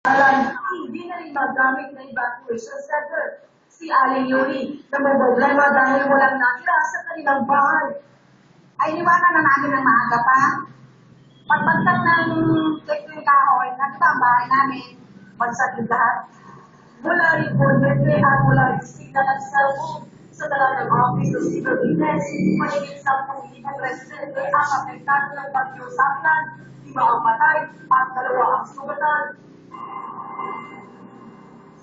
Hindi na rin magamit na evacuation center si Aling Yuri na may problema dahil walang natira sa kanilang bahay. Ay liwanag na namin ng maaga pa. Pagbagtag ng yung kahoy, nagpa ang bahay namin. Magsakit lahat. Mula rin po nete at mula rin signal at cellphone sa dala ng Office of Civil Defense, mahigit 10,000 residente ang apektado ng bagyong Saklan, 5 ang patay at 2 ang sugatan.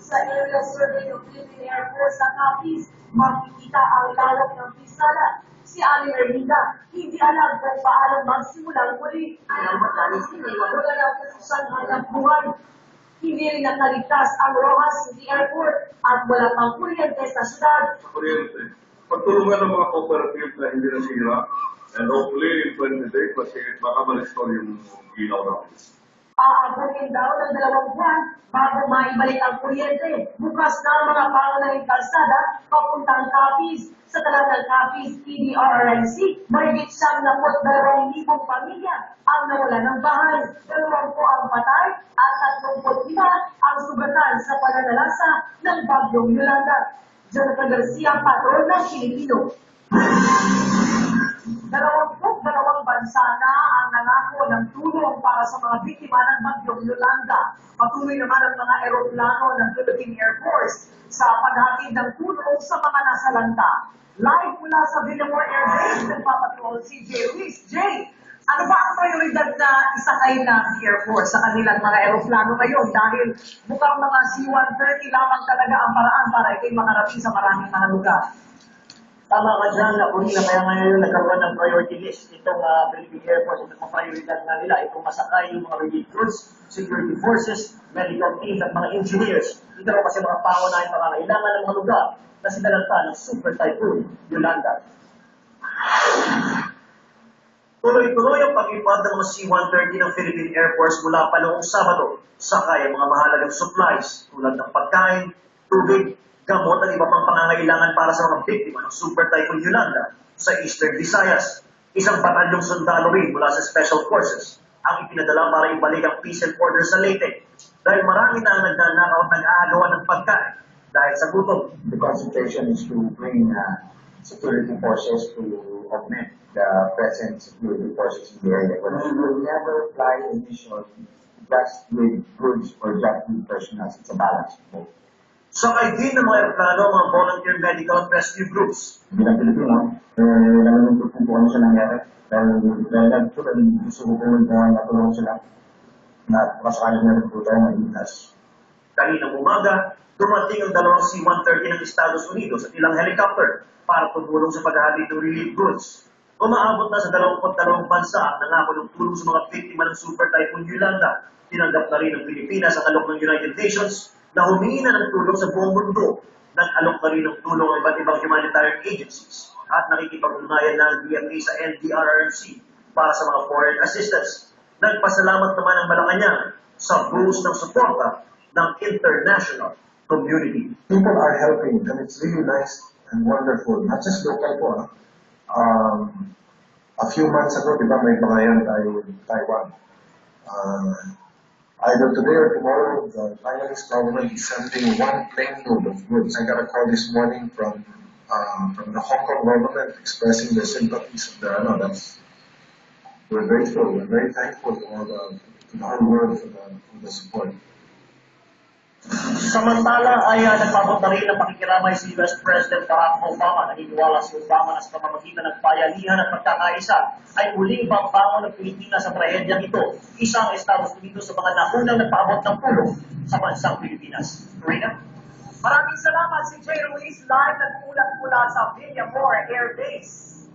Sa area survey ng Philippine Air Force sa Capiz, makikita ang lawak ng pisala. Si Aling Erlinda, hindi alam kung paano magsimulang muli. Wala na posisyon hanap buhay. Hindi rin nakaligtas ang Rojas City Airport at wala pang kuryente sa syudad. Kuryente. Pagtulungan ng mga cooperative na hindi nasira, and hopefully in 20 days, kasi baka ma-restore yung ilaw natin. Aabutin daw ng 2 buwan bago maibalik ang kuryente. Bukas na ang mga pangunahing kalsada papuntang Capiz. Sa talatang Capiz, PDRRMC, mahigit 72,000 pamilya ang nawala ng bahay. 2 ang patay at 35 ang sugatan sa pananalasa ng bagyong Yolanda. Jonathan Garcia, patron ng Pilipino. 22 bansa na ang nangako ng tulong para sa mga biktima ng bagyong Yolanda. Patuloy naman ang mga eroplano ng Philippine Air Force sa paghatid ng tulong sa mga nasalanta. Live mula sa Villamor Air Base, nagpapatuloy si J. Ruiz. J, ano ba ang prioridad na isakay ng Air Force sa kanilang mga eroplano ngayon? Dahil mukhang mga C-130 lamang talaga ang paraan para ito'y makarating sa maraming mga lugar. Tama ka dyan, na kaya ngayon nagkaroon ng priority list itong Philippine Air Force. Itong prioridad na nila, itong masakay yung mga relief crews, security forces, medical teams at mga engineers. Ito raw kasi mga pangunahing pangangailangan ng mga lugar na sinalanta ng Super Typhoon Yolanda. Tuloy-tuloy ang pag-ipad ng mga C-130 ng Philippine Air Force mula pa noong Sabado. Sakay ang mga mahalagang supplies tulad ng pagkain, tubig, gamot at iba pang pangangailangan para sa mga biktima ng Super Typhoon Yolanda sa Eastern Visayas. Isang batalyong sundalo rin mula sa Special Forces ang ipinadala para ibalik ang peace and order sa Leyte dahil marami na ang nagnanakaw at nag-aagawa ng pagkain dahil sa gutom. The concentration is to bring security forces to augment the present security forces in the area. But we will never fly a mission just with goods or just with personnel. It's a balance. Sakay din ng mga aeroplano, mga volunteer medical and rescue groups. Bilang Pilipino, nalulungkot po kami sa nangyari. Dahil gusto ko po natulungan sila na masakali na rin po tayo maitas. Kaninang umaga, dumating ang 2 C-130 ng Estados Unidos at ilang helicopter para tumulong sa paghahatid ng relief goods. Umaabot na sa 22 bansa ang nangako ng tulong sa mga biktima ng Super Typhoon Yolanda. Tinanggap na rin ng Pilipinas ang alok ng United Nations na humingi na ng tulong sa buong mundo. Nag-alok na rin ng tulong ang iba't ibang humanitarian agencies at nakikipag-ugnayan ng DFA sa NDRRMC para sa mga foreign assistance. Nagpasalamat naman ang Malacanang sa boost ng suporta ng international community. People are helping and it's really nice and wonderful. Not just local po. A few months ago, di ba, may bangayan tayo in Taiwan. Either today or tomorrow, the Taiwanese government is sending 1 planeload of goods. I got a call this morning from the Hong Kong government expressing their sympathies. We're grateful. We're very thankful to the whole world for the support. Samantala ay nagpabot na rin ang pakikiramay si US President Barack Obama. Naniniwala si Obama na sa pamamagitan ng bayanihan at pagkakaisa ay muling pagbangon ng Pilipinas sa trahedyang ito. Isang Estados Unidos sa mga naunang nagpaabot ng tulong sa bansang Pilipinas. Rina? Maraming salamat si J. Ruiz live nag-ulat mula sa Villamor Air Base.